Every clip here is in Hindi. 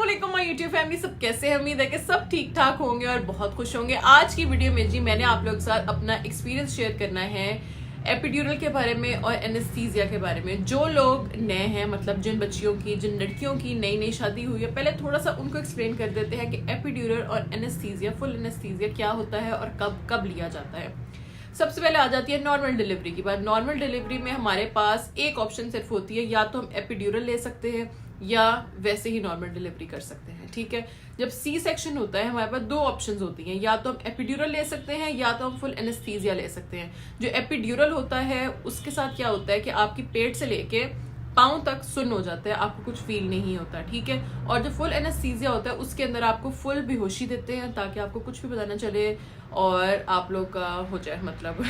अस्सलामुअलैकुम माय यूट्यूब फैमिली, सब कैसे हैं? उम्मीद है कि सब ठीक ठाक होंगे और बहुत खुश होंगे। आज की वीडियो में जी मैंने आप लोगों के साथ अपना एक्सपीरियंस शेयर करना है एपिड्यूरल के बारे में और एनेस्थीसिया के बारे में। जो लोग नए हैं, मतलब जिन बच्चियों की, जिन लड़कियों की नई नई शादी हुई है, पहले थोड़ा सा उनको एक्सप्लेन कर देते हैं कि एपिड्यूरल और एनेस्थीसिया, फुल एनेस्थीसिया क्या होता है और कब कब लिया जाता है। सबसे पहले आ जाती है नॉर्मल डिलीवरी की बात। नॉर्मल डिलीवरी में हमारे पास एक ऑप्शन सिर्फ होती है, या तो हम एपिड्यूरल ले सकते हैं या वैसे ही नॉर्मल डिलीवरी कर सकते हैं। ठीक है, जब सी सेक्शन होता है हमारे पास दो ऑप्शंस होती हैं, या तो हम एपिड्यूरल ले सकते हैं या तो हम फुल एनेस्थीसिया ले सकते हैं। जो एपिड्यूरल होता है उसके साथ क्या होता है कि आपकी पेट से लेके पाँव तक सुन्न हो जाता है, आपको कुछ फील नहीं होता। ठीक है, और जो फुल एनेस्थीसिया होता है उसके अंदर आपको फुल बेहोशी देते हैं ताकि आपको कुछ भी पता ना चले और आप लोग का हो जाए, मतलब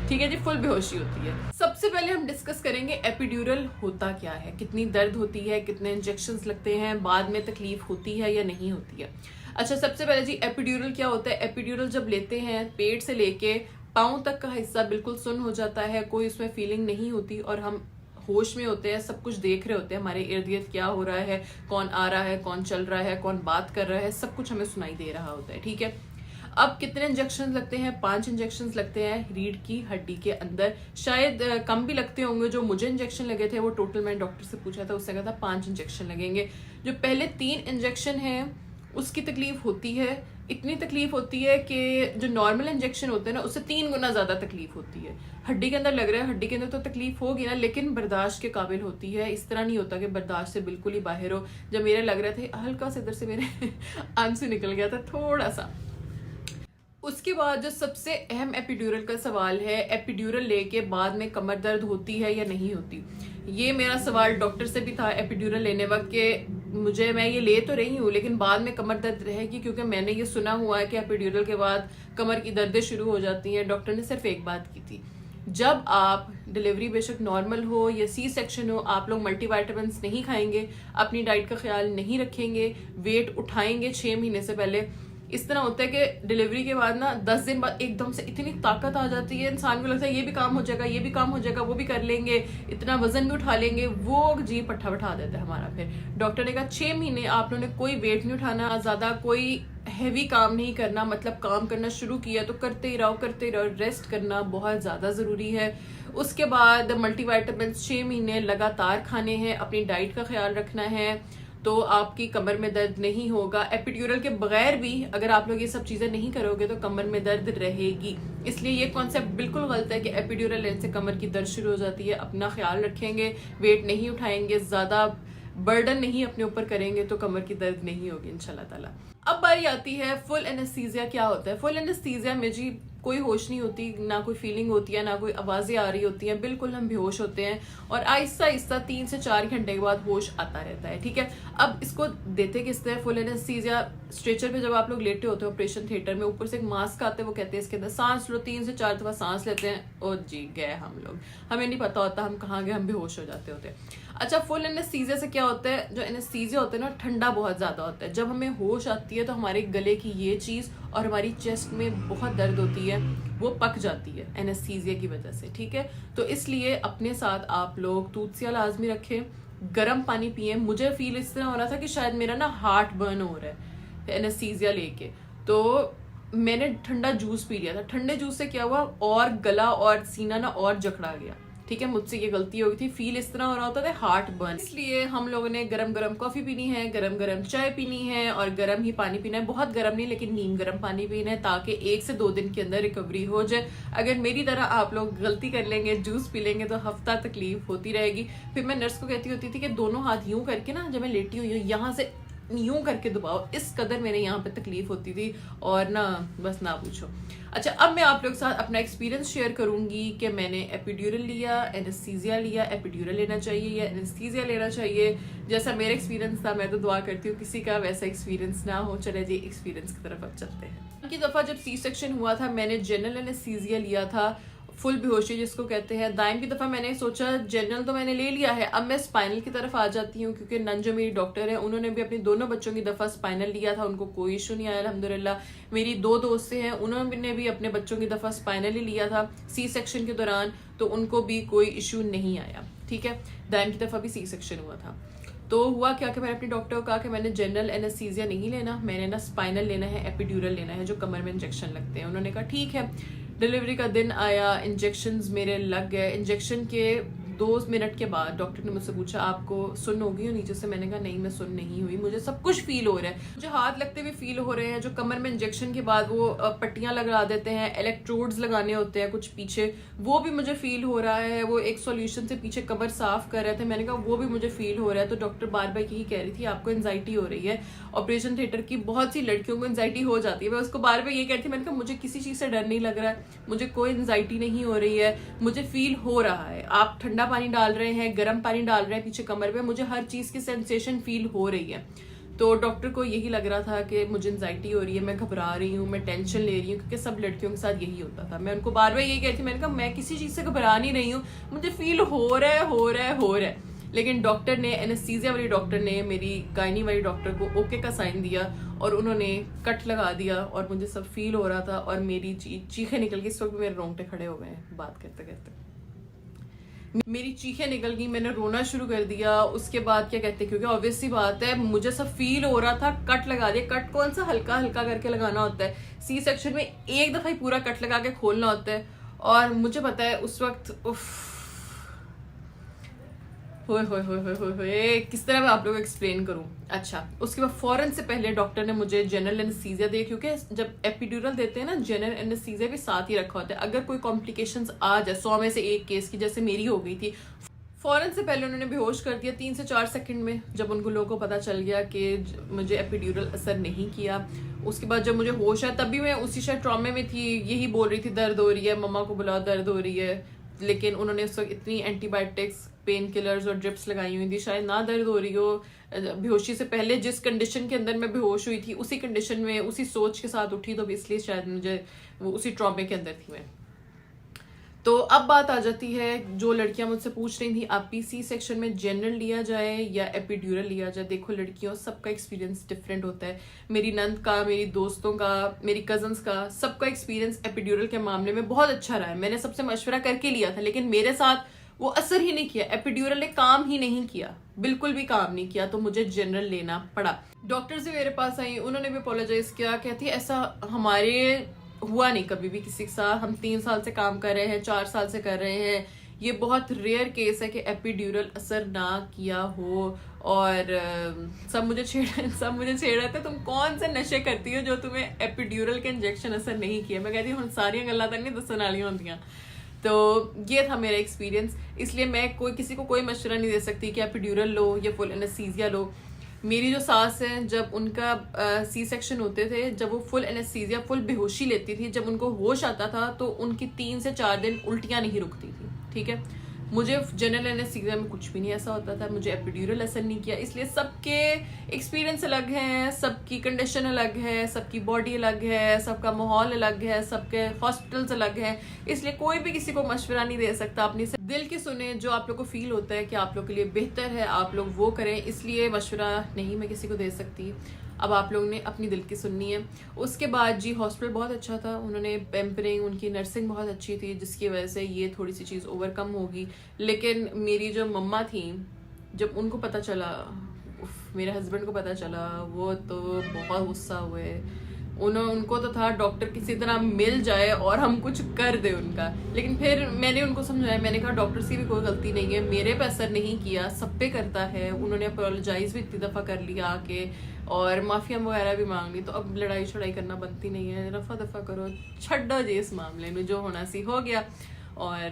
ठीक है जी, फुल बेहोशी होती है। सबसे पहले हम डिस्कस करेंगे एपिड्यूरल होता क्या है, कितनी दर्द होती है, कितने इंजेक्शंस लगते हैं, बाद में तकलीफ होती है या नहीं होती है। अच्छा, सबसे पहले जी एपिड्यूरल क्या होता है। एपिड्यूरल जब लेते हैं पेट से लेके पाँव तक का हिस्सा बिल्कुल सुन्न हो जाता है, कोई उसमें फीलिंग नहीं होती और हम होश में होते हैं, सब कुछ देख रहे होते हैं, हमारे इर्द गिर्द क्या हो रहा है, कौन आ रहा है, कौन चल रहा है, कौन बात कर रहा है, सब कुछ हमें सुनाई दे रहा होता है। ठीक है, अब कितने इंजेक्शन लगते हैं? 5 इंजेक्शन लगते हैं रीढ़ की हड्डी के अंदर। शायद कम भी लगते होंगे। जो मुझे इंजेक्शन लगे थे वो टोटल मैंने डॉक्टर से पूछा था, उससे कहा था 5 इंजेक्शन लगेंगे। जो पहले 3 इंजेक्शन है उसकी तकलीफ होती है, इतनी तकलीफ होती है कि जो नॉर्मल इंजेक्शन होते हैं ना उससे 3 गुना ज्यादा तकलीफ होती है। हड्डी के अंदर लग रहा है, हड्डी के अंदर तो तकलीफ होगी ना, लेकिन बर्दाश्त के काबिल होती है। इस तरह नहीं होता कि बर्दाश्त से बिल्कुल ही बाहर हो। जब मेरे लग रहे थे हल्का से इधर से मेरे आंसू निकल गया था थोड़ा सा। उसके बाद जो सबसे अहम एपिड्यूरल का सवाल है, एपिड्यूरल लेके बाद में कमर दर्द होती है या नहीं होती। ये मेरा सवाल डॉक्टर से भी था एपिड्यूरल लेने वक्त के मैं ये ले तो रही हूँ लेकिन बाद में कमर दर्द रहेगी, क्योंकि मैंने ये सुना हुआ है कि एपिड्यूरल के बाद कमर की दर्दें शुरू हो जाती हैं। डॉक्टर ने सिर्फ एक बात की थी, जब आप डिलीवरी बेशक नॉर्मल हो या सी सेक्शन हो, आप लोग मल्टीविटामिन्स नहीं खाएंगे, अपनी डाइट का ख्याल नहीं रखेंगे, वेट उठाएंगे 6 महीने से पहले। इस तरह होता है कि डिलीवरी के बाद ना 10 दिन बाद एकदम से इतनी ताकत आ जाती है, इंसान को लगता है ये भी काम हो जाएगा, ये भी काम हो जाएगा, वो भी कर लेंगे, इतना वजन भी उठा लेंगे, वो जी पट्ठा बैठा देता है हमारा। फिर डॉक्टर ने कहा 6 महीने आप लोगों ने कोई वेट नहीं उठाना, ज्यादा कोई हैवी काम नहीं करना, मतलब काम करना शुरू किया तो करते ही रहो, रेस्ट करना बहुत ज्यादा जरूरी है। उसके बाद मल्टीविटामिन 6 महीने लगातार खाने हैं, अपनी डाइट का ख्याल रखना है, तो आपकी कमर में दर्द नहीं होगा। एपिड्यूरल के बगैर भी अगर आप लोग ये सब चीजें नहीं करोगे तो कमर में दर्द रहेगी। इसलिए ये कॉन्सेप्ट बिल्कुल गलत है कि एपिड्यूरल लेने से कमर की दर्द शुरू हो जाती है। अपना ख्याल रखेंगे, वेट नहीं उठाएंगे, ज्यादा बर्डन नहीं अपने ऊपर करेंगे तो कमर की दर्द नहीं होगी इंशाल्लाह ताला। अब बारी आती है फुल एनेस्थीसिया क्या होता है। फुल एनेस्थीसिया में जी कोई होश नहीं होती, ना कोई फीलिंग होती है, ना कोई आवाजें आ रही होती हैं, बिल्कुल हम बेहोश होते हैं और आहिस्ता आहिस्ता 3 से 4 घंटे के बाद होश आता रहता है। ठीक है, अब इसको देते किस तरह फुल एनेस्थीसिया, स्ट्रेचर पे जब आप लोग लेटे होते हो ऑपरेशन थिएटर में, ऊपर से एक मास्क आता है, वो कहते हैं इसके अंदर सांस लो, 3 से 4 दफा सांस लेते हैं और जी गए हम लोग, हमें नहीं पता होता हम कहाँ गए, हम बेहोश हो जाते होते हैं। अच्छा, फुल एनेस्थीसिया से क्या होता है, जो एनेस्थीसिया होता है ना ठंडा बहुत ज्यादा होता है। जब हमें होश आती है तो हमारे गले की ये चीज और हमारी चेस्ट में बहुत दर्द होती है, वो पक जाती है एनेस्थीसिया की वजह से। ठीक है, तो इसलिए अपने साथ आप लोग तूत्सिया लाजमी रखें, गर्म पानी पिए। मुझे फील इस तरह हो रहा था कि शायद मेरा ना हार्ट बर्न हो रहा है एनेस्थीसिया लेके, तो मैंने ठंडा जूस पी लिया था। ठंडे जूस से क्या हुआ, और गला और सीना ना और जकड़ा गया। ठीक है, मुझसे ये गलती हो गई थी, फील इस तरह हो रहा होता था हार्ट बर्न। इसलिए हम लोगों ने गरम गरम कॉफी पीनी है, गरम गरम चाय पीनी है और गरम ही पानी पीना है। बहुत गरम नहीं लेकिन नीम गरम पानी पीना है ताकि 1 से 2 दिन के अंदर रिकवरी हो जाए। अगर मेरी तरह आप लोग गलती कर लेंगे, जूस पी लेंगे, तो हफ्ता तकलीफ होती रहेगी। फिर मैं नर्स को कहती होती थी कि दोनों हाथ यूं करके ना, जब मैं लेटी हुई हूँ यहाँ से यूं करके दबाओ, इस कदर मेरे यहाँ पे तकलीफ होती थी और ना बस ना पूछो। अच्छा, अब मैं आप लोग के साथ अपना एक्सपीरियंस शेयर करूंगी कि मैंने एपिड्यूरल लिया, एनेस्थीसिया लिया, एपिड्यूरल लेना चाहिए या एनेस्थीसिया लेना चाहिए। जैसा मेरा एक्सपीरियंस था, मैं तो दुआ करती हूँ किसी का वैसा एक्सपीरियंस ना हो। चले जी एक्सपीरियंस की तरफ अब चलते हैं। की दफा जब सी सेक्शन हुआ था मैंने जनरल एनेस्थीसिया लिया था, फुल बेहोशी जिसको कहते हैं। दाइम की दफा मैंने सोचा जनरल तो मैंने ले लिया है, अब मैं स्पाइनल की तरफ आ जाती हूँ, क्योंकि नन जो मेरी डॉक्टर है उन्होंने भी अपनी दोनों बच्चों की दफा स्पाइनल लिया था, उनको कोई इशू नहीं आया अल्हम्दुलिल्लाह। मेरी 2 दोस्तें हैं, उन्होंने भी अपने बच्चों की दफा स्पाइनल ही लिया था सी सेक्शन के दौरान, तो उनको भी कोई इशू नहीं आया। ठीक है, दाइम की दफा भी सी सेक्शन हुआ था। तो हुआ क्या कि मैंने अपने डॉक्टर को कहा कि मैंने जनरल एनेस्थीसिया नहीं लेना, मैंने ना स्पाइनल लेना है, एपिड्यूरल लेना है, जो कमर में इंजेक्शन लगते हैं। उन्होंने कहा ठीक है। डिलीवरी का दिन आया, इंजेक्शंस मेरे लग गए। इंजेक्शन के 2 मिनट के बाद डॉक्टर ने मुझसे पूछा आपको सुन हो गई हो नीचे से? मैंने कहा नहीं, मैं सुन नहीं हुई, मुझे सब कुछ फील हो रहा है, मुझे हाथ लगते हुए फील हो रहे हैं। जो कमर में इंजेक्शन के बाद वो पट्टियां लगा देते हैं, इलेक्ट्रोड्स लगाने होते हैं कुछ पीछे, वो भी मुझे फील हो रहा है। वो एक सॉल्यूशन से पीछे कमर साफ कर रहे थे, मैंने कहा वो भी मुझे फील हो रहा है। तो डॉक्टर बार बार यही कह रही थी आपको एंजाइटी हो रही है। ऑपरेशन थिएटर की बहुत सी लड़कियों को एंजाइटी हो जाती है, मैं उसको बार बार ये कहती थी, मैंने कहा मुझे किसी चीज से डर नहीं लग रहा है, मुझे कोई एंजाइटी नहीं हो रही है, मुझे फील हो रहा है। आप ठंडा पानी डाल रहे हैं, गर्म पानी डाल रहे हैं पीछे कमर पे, मुझे हर चीज की सेंसेशन फील हो रही है। तो डॉक्टर को यही लग रहा था कि मुझे एंजाइटी हो रही है, मैं घबरा रही हूँ, मैं टेंशन ले रही हूँ, क्योंकि सब लड़कियों के साथ यही होता था। मैं उनको बार बार यही कहती, मैंने कहा मैं किसी चीज से घबरा नहीं रही हूँ, मुझे फील हो रहा है। लेकिन डॉक्टर ने, एनेस्थीसिया वाली डॉक्टर ने मेरी गायनी वाली डॉक्टर को ओके का साइन दिया और उन्होंने कट लगा दिया और मुझे सब फील हो रहा था और मेरी चीखें निकल गई। इस वक्त मेरे रोंगटे खड़े हो गए हैं बात करते करते, मेरी चीखें निकल गई, मैंने रोना शुरू कर दिया। उसके बाद क्या कहते हैं, क्योंकि ऑब्वियस सी बात है मुझे सब फील हो रहा था, कट लगा दिया। कट कौन सा हल्का हल्का करके लगाना होता है, सी सेक्शन में एक दफा ही पूरा कट लगा के खोलना होता है। और मुझे पता है उस वक्त होए किस तरह मैं आप लोगों को एक्सप्लेन करूं। अच्छा, उसके बाद फौरन से पहले डॉक्टर ने मुझे जनरल एनेस्थीसिया दिया, क्योंकि जब एपिड्यूरल देते हैं ना, जनरल एनेस्थीसिया भी साथ ही रखा होता है। अगर कोई कॉम्प्लिकेशंस आ जाए 100 में से 1 केस की, जैसे मेरी हो गई थी, फौरन से पहले उन्होंने बेहोश कर दिया 3 से 4 सेकंड में। जब उनको लोगों को पता चल गया कि मुझे एपिड्यूरल असर नहीं किया, उसके बाद जब मुझे होश है, तब भी मैं उसी शायद ट्रॉमे में थी, यही बोल रही थी दर्द हो रही है, मम्मा को बुलाओ दर्द हो रही है। लेकिन उन्होंने उस वक्त इतनी एंटीबायोटिक्स, पेन किलर्स और ड्रिप्स लगाई हुई थी, शायद ना दर्द हो रही हो। बेहोशी से पहले जिस कंडीशन के अंदर मैं बेहोश हुई थी, उसी कंडीशन में, उसी सोच के साथ उठी, तो इसलिए शायद मुझे वो उसी ट्रॉमे के अंदर थी मैं। तो अब बात आ जाती है, जो लड़कियां मुझसे पूछ रही थी आप सी सेक्शन में जनरल लिया जाए या एपिड्यूरल लिया जाए। देखो लड़कियों, सबका एक्सपीरियंस डिफरेंट होता है। मेरी नंद का, मेरी दोस्तों का, मेरी कजन्स का, सबका एक्सपीरियंस एपिड्यूरल के मामले में बहुत अच्छा रहा है। मैंने सबसे मशवरा करके लिया था, लेकिन मेरे साथ वो असर ही नहीं किया, एपिड्यूरल ने काम ही नहीं किया, बिल्कुल भी काम नहीं किया। तो मुझे जनरल लेना पड़ा। डॉक्टर से मेरे पास आई, उन्होंने भी अपोलोजाइज किया, कहती ऐसा हमारे हुआ नहीं कभी भी किसी के साथ, हम 3 साल से काम कर रहे हैं, 4 साल से कर रहे हैं, ये बहुत रेयर केस है कि एपिड्यूरल असर ना किया हो। और सब मुझे छेड़ रहे थे, तुम कौन से नशे करती हो जो तुम्हें एपिड्यूरल के इंजेक्शन असर नहीं किया। मैं कहती हूँ सारियां गल्लां तो नहीं दसन वालियां होंदियां। तो ये था मेरा एक्सपीरियंस, इसलिए मैं किसी को कोई मशवरा नहीं दे सकती कि एपिड्यूरल लो या फुल एनेस्थीसिया लो। मेरी जो सास है, जब उनका सी सेक्शन होते थे, जब वो फुल एनेस्थीसिया, फुल बेहोशी लेती थी, जब उनको होश आता था तो उनकी 3 से 4 दिन उल्टियां नहीं रुकती थी। ठीक है, मुझे जनरल एनेस्थीसिया में कुछ भी नहीं ऐसा होता था, मुझे एपिड्यूरल असर नहीं किया। इसलिए सबके एक्सपीरियंस अलग हैं, सबकी कंडीशन अलग है, सबकी बॉडी अलग है, सबका माहौल अलग है, सबके हॉस्पिटल्स अलग हैं। इसलिए कोई भी किसी को मशवरा नहीं दे सकता, अपनी दिल की सुने, जो आप लोग को फील होता है कि आप लोग के लिए बेहतर है आप लोग वो करें। इसलिए मशवरा नहीं मैं किसी को दे सकती। अब आप लोगों ने अपनी दिल की सुननी है। उसके बाद जी हॉस्पिटल बहुत अच्छा था, उन्होंने पैम्परिंग, उनकी नर्सिंग बहुत अच्छी थी, जिसकी वजह से ये थोड़ी सी चीज़ ओवरकम होगी। लेकिन मेरी जो मम्मा थी, जब उनको पता चला, मेरे हस्बैंड को पता चला, वो तो बहुत गुस्सा हुए। उनको तो था डॉक्टर किसी तरह मिल जाए और हम कुछ कर दे उनका। लेकिन फिर मैंने उनको समझाया, मैंने कहा डॉक्टर्स की भी कोई गलती नहीं है, मेरे पे असर नहीं किया, सब पे करता है। उन्होंने अपोलोजाइज भी इतनी दफ़ा कर लिया आके और माफिया वगैरह भी मांग ली। तो अब लड़ाई छड़ाई करना बनती नहीं है, रफा दफा करो, छड्डो जी इस मामले में, जो होना सी हो गया और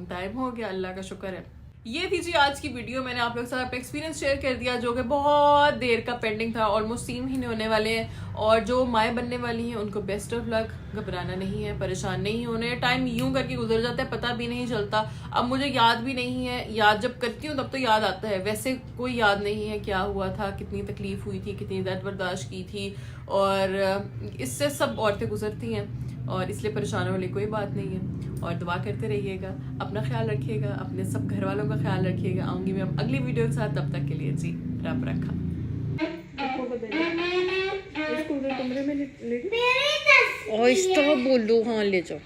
टाइम हो गया, अल्लाह का शुक्र है। ये थी जी आज की वीडियो। मैंने आप लोग के साथ अपना एक्सपीरियंस शेयर कर दिया, जो कि बहुत देर का पेंडिंग था, ऑलमोस्ट 3 महीने होने वाले हैं। और जो माएँ बनने वाली हैं उनको बेस्ट ऑफ लक, घबराना नहीं है, परेशान नहीं होने। टाइम यूं करके गुजर जाता है, पता भी नहीं चलता। अब मुझे याद भी नहीं है, याद जब करती हूँ तब तो याद आता है, वैसे कोई याद नहीं है क्या हुआ था, कितनी तकलीफ हुई थी, कितनी दर्द बर्दाश्त की थी। और इससे सब औरतें गुजरती हैं और इसलिए परेशान होने कोई बात नहीं है। और दुआ करते रहिएगा, अपना ख्याल रखिएगा, अपने सब घर वालों का ख्याल रखिएगा। आऊँगी मैं अगली वीडियो के साथ, तब तक के लिए जी रब रखा। कमरे में बोलो, हाँ ले जाओ।